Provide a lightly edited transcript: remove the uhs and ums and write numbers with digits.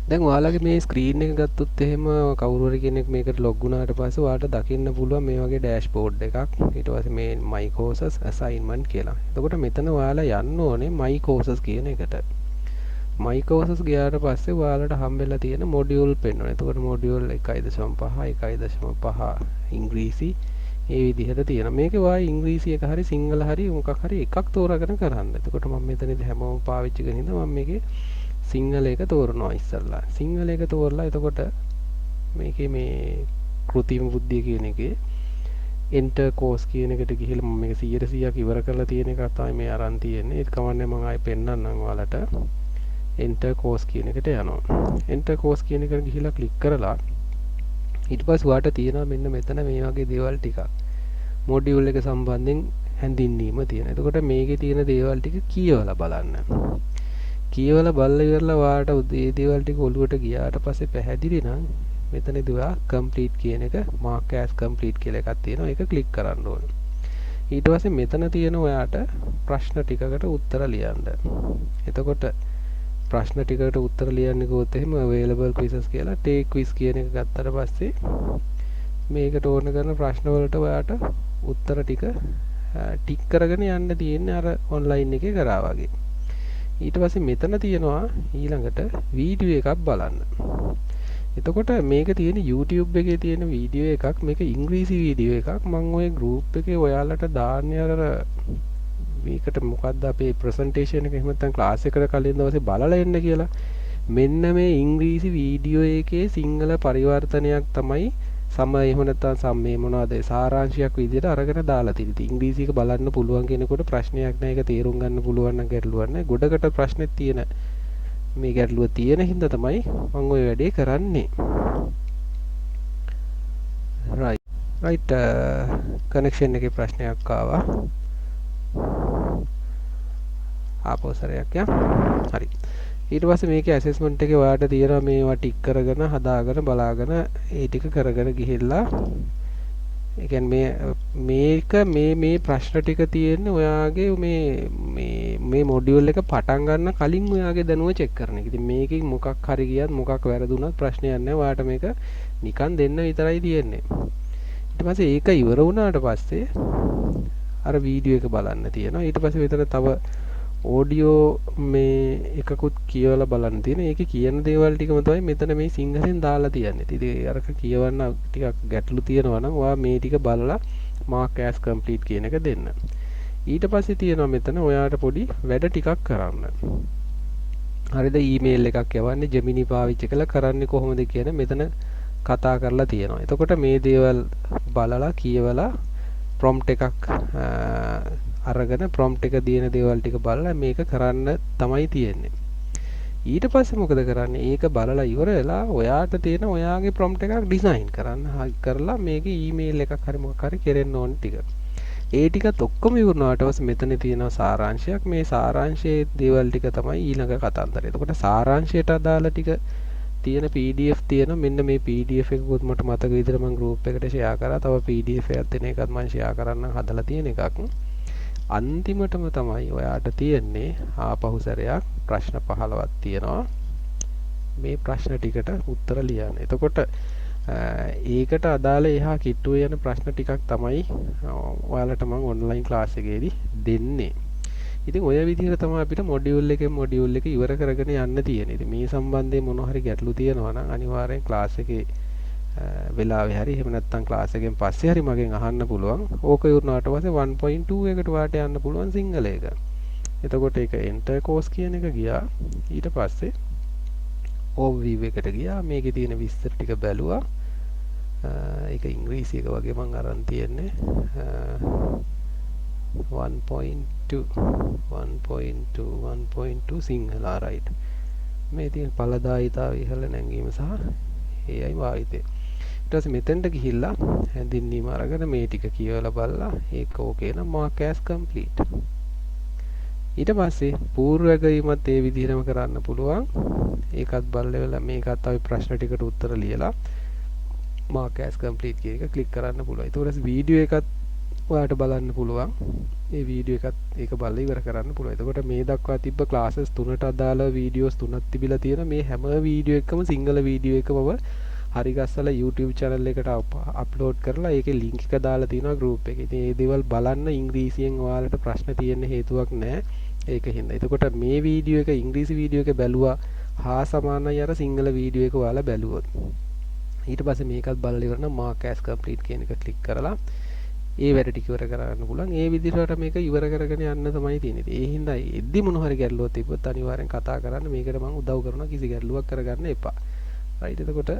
දැන් ඔයාලගේ මේ ස්ක්‍රීන් එක ගත්තොත් එහෙම කවුරු හරි කෙනෙක් මේකට ලොග් වුණාට පස්සේ ඔයාලට දකින්න පුළුවන් මේ වගේ ඩෑෂ්බෝඩ් එකක්. ඊට පස්සේ මේ my courses assignment කියලා. එතකොට මෙතන ඔයාලා යන්න ඕනේ my courses කියන එකට. my courses ගියාට පස්සේ ඔයාලට හම්බෙලා තියෙන මොඩියුල් පෙන්වනවා. එතකොට මොඩියුල් 1.5 1.5 ඉංග්‍රීසි ඒ විදිහට තියෙනවා. මේකේ ඔයා ඉංග්‍රීසි එක හරි සිංහල හරි මොකක් හරි එකක් තෝරාගෙන කරන්න. එතකොට මම මෙතනදී හැමෝම පාවිච්චි කරන හින්දා මම මේකේ සිංහල එක තෝරනවා ඉස්සල්ලා. සිංහල එක තෝරලා එතකොට මේකේ මේ කෘතිම බුද්ධිය කියන එකේ enter course කියන එකට ගිහිල්ලා මම මේක 100%ක් ඉවර කරලා තියෙන එක තමයි මේ අරන් තියෙන්නේ. ඒක කමන්නේ මම ආයෙ පෙන්නන්නම් ඔයාලට. enter course කියන එකට යනවා. enter course කියන එකට ගිහිල්ලා ක්ලික් කරලා ඊට පස්සේ ඔයාලට තියෙනවා මෙන්න මෙතන මේ වගේ දේවල් ටිකක්. මොඩියුල් එක සම්බන්ධයෙන් හැඳින්වීම තියෙනවා. එතකොට මේකේ තියෙන දේවල් ටික කියවලා බලන්න. කියවලා බලලා ඉවරලා ඔයාලට මේ දේවල් ටික ඔලුවට ගියාට පස්සේ පැහැදිලි නම් මෙතනදී ඔයා complete කියන එක mark as complete කියලා එකක් තියෙනවා. ඒක ක්ලික් කරන්න ඕනේ. ඊට පස්සේ මෙතන තියෙන ඔයාට ප්‍රශ්න ටිකකට උත්තර ලියන්න. එතකොට ප්‍රශ්න ටිකකට උත්තර ලියන්න ගියොත් එහෙම available quizzes කියලා take quiz කියන එක ගත්තට පස්සේ මේකට ඕන කරන ප්‍රශ්න වලට ඔයාට උත්තර ටික ටික් කරගෙන යන්න තියෙන්නේ අර online එකේ කරා වගේ. ඊට පස්සේ මෙතන තියෙනවා ඊළඟට වීඩියෝ එකක් බලන්න. එතකොට මේක තියෙන YouTube එකේ තියෙන වීඩියෝ එකක් මේක ඉංග්‍රීසි වීඩියෝ එකක් මම ওই group එකේ ඔයාලට දාන්නේ අර මේකට මොකද්ද අපේ presentation එක එහෙම නැත්නම් class එකට කලින් දවසේ බලලා එන්න කියලා. මෙන්න මේ ඉංග්‍රීසි වීඩියෝ එකේ සිංහල පරිවර්තනයක් තමයි එහෙම නැත්නම් මේ මොනවද සාරාංශයක් විදිහට අරගෙන දාලා තියෙන්නේ. ඉංග්‍රීසි එක බලන්න පුළුවන් කෙනෙකුට ප්‍රශ්නයක් නැහැ. ඒක තේරුම් ගන්න පුළුවන් නම් ගැටලුවක් නැහැ. ගොඩකට ප්‍රශ්නෙත් තියෙන මේ ගැටලුව තියෙන හින්දා තමයි මම ওই වැඩේ කරන්නේ. right connection එකේ ප්‍රශ්නයක් ආවා. ආපෝසරයක් යා. හරි. ඊට පස්සේ මේකේ ඇසෙස්මන්ට් එකේ ඔයාලට තියෙනවා මේවා ටික් කරගෙන හදාගෙන බලාගෙන ඒ ටික කරගෙන ගිහිල්ලා ඒ කියන්නේ මේ ප්‍රශ්න ටික තියෙන්නේ ඔයාගේ මේ මොඩියුල් එක පටන් ගන්න කලින් ඔයාගේ දැනුම චෙක් කරන එක. ඉතින් මේකෙන් මොකක් හරි ගියත් මොකක් වැරදුනත් ප්‍රශ්නයක් නැහැ. ඔයාලට මේක නිකන් දෙන්න විතරයි තියෙන්නේ. ඊට පස්සේ ඒක ඉවර වුණාට පස්සේ අර වීඩියෝ එක බලන්න තියෙනවා. ඊට පස්සේ විතර තව ඕඩියෝ මේ එකකුත් කියවලා බලන්න තියෙන. ඒකේ කියන දේවල් ටිකම තමයි මෙතන මේ සිංහලෙන් දාලා තියන්නේ. ඉතින් අරක කියවන්න ටිකක් ගැටලු තියෙනවා නම් ඔයා මේ ටික බලලා mark as complete කියන එක දෙන්න. ඊට පස්සේ තියෙනවා මෙතන ඔයාට පොඩි වැඩ ටිකක් කරන්න. හරිද? ඊමේල් එකක් යවන්නේ Gemini පාවිච්චි කරලා කරන්නේ කොහොමද කියන මෙතන කතා කරලා තියෙනවා. එතකොට මේ දේවල් බලලා කියවලා prompt එකක් අරගෙන prompt එක දින දේවල් ටික බලලා මේක කරන්න තමයි තියෙන්නේ. ඊට පස්සේ මොකද කරන්නේ? ඒක බලලා ඉවර වෙලා ඔයාට තියෙන ඔයාගේ prompt එකක් ඩිසයින් කරන්න කරලා මේකේ ඊමේල් එකක් හරි මොකක් හරි කෙරෙන්න ඕන ටික. ඒ ටිකත් ඔක්කොම ඉවරනාට පස්සේ මෙතන තියෙනවා සාරාංශයක්. මේ සාරාංශයේ දේවල් ටික තමයි ඊළඟ කතාන්තරය. එතකොට සාරාංශයට අදාළ ටික තියෙන PDF තියෙන මෙන්න මේ PDF එකකුත් මට මතක විදිහට මම group එකට share කරා. තව PDF එකක් දෙන එකත් මම share කරන්න හදලා තියෙන එකක්. අන්තිමටම තමයි ඔයාට තියෙන්නේ ආපහු සැරයක් ප්‍රශ්න 15ක් තියෙනවා. මේ ප්‍රශ්න ටිකට උත්තර ලියන්න. එතකොට ඒකට අදාළ එහා කිට්ටුවේ යන ප්‍රශ්න ටිකක් තමයි ඔයාලට මම ඔන්ලයින් ක්ලාස් එකේදී දෙන්නේ. ඉතින් ඔය විදිහට තමයි අපිට මොඩියුල් එක ඉවර කරගෙන යන්න තියෙන්නේ. ඉතින් මේ සම්බන්ධයෙන් මොන හරි ගැටලු තියෙනවා නම් අනිවාර්යෙන් ක්ලාස් එකේ වෙලාවේ හරි එහෙම නැත්නම් ක්ලාස් එකෙන් පස්සේ හරි මගෙන් අහන්න පුළුවන්. ඕක ඉවරනාට පස්සේ 1.2 එකට වාට යන්න පුළුවන් සිංහල එක. එතකොට ඒක enter course කියන එක ගියා. ඊට පස්සේ overview එකට ගියා. මේකේ තියෙන විස්තර ටික බැලුවා. ඒක ඉංග්‍රීසි එක වගේ මම අරන් තියෙන්නේ. 1.2 සිංහල right. මේ තියෙන ඵලදායීතාවය ඉහළ නැංගීම සහ ඒයි වායිතේ. ඊට පස්සේ මෙතෙන්ට ගිහිල්ලා හැඳින්වීම අරගෙන මේ ටික කියවලා බලලා ඒක ඕකේ නම් mark as complete. ඊට පස්සේ පූර්වගීමත් ඒ විදිහටම කරන්න පුළුවන්. ඒකත් බලලා මේකත් අපි ප්‍රශ්න ටිකට උත්තර ලියලා mark as complete කියන එක ක්ලික් කරන්න පුළුවන්. ඊට පස්සේ වීඩියෝ එකත් ඔයාට බලන්න පුළුවන් මේ වීඩියෝ එකත් ඒක බලලා ඉවර කරන්න පුළුවන්. එතකොට මේ දක්වා තිබ්බ ක්ලාසස් 3ට අදාළ වීඩියෝස් 3ක් තිබිලා තියෙන මේ හැම වීඩියෝ එකම සිංගල වීඩියෝ එකම හරි ගස්සලා YouTube channel එකට අප්ලෝඩ් කරලා ඒකේ link එක දාලා තියෙනවා group එකේ. ඉතින් මේ දේවල් බලන්න ඉංග්‍රීසියෙන් ඔයාලට ප්‍රශ්න තියෙන්න හේතුවක් නැහැ. ඒක හින්දා. එතකොට මේ වීඩියෝ එක ඉංග්‍රීසි වීඩියෝ එක බැලුවා හා සමානයි අර සිංගල වීඩියෝ එක ඔයාලා බැලුවොත්. ඊට පස්සේ මේකත් බලලා ඉවර නම් mark as complete කියන එක ක්ලික් කරලා ඒ වැඩ ටික ඉවර කරගන්න පුළුවන්. ඒ විදිහට මේක ඉවර කරගෙන යන්න තමයි තියෙන්නේ. ඒ හින්දා එද්දි මොන හරි ගැටලුවක් තිබ්බොත් අනිවාර්යෙන් කතා කරන්න. මේකට මම උදව් කරනවා. කිසි ගැටලුවක් කරගන්න එපා. රයිට්. එතකොට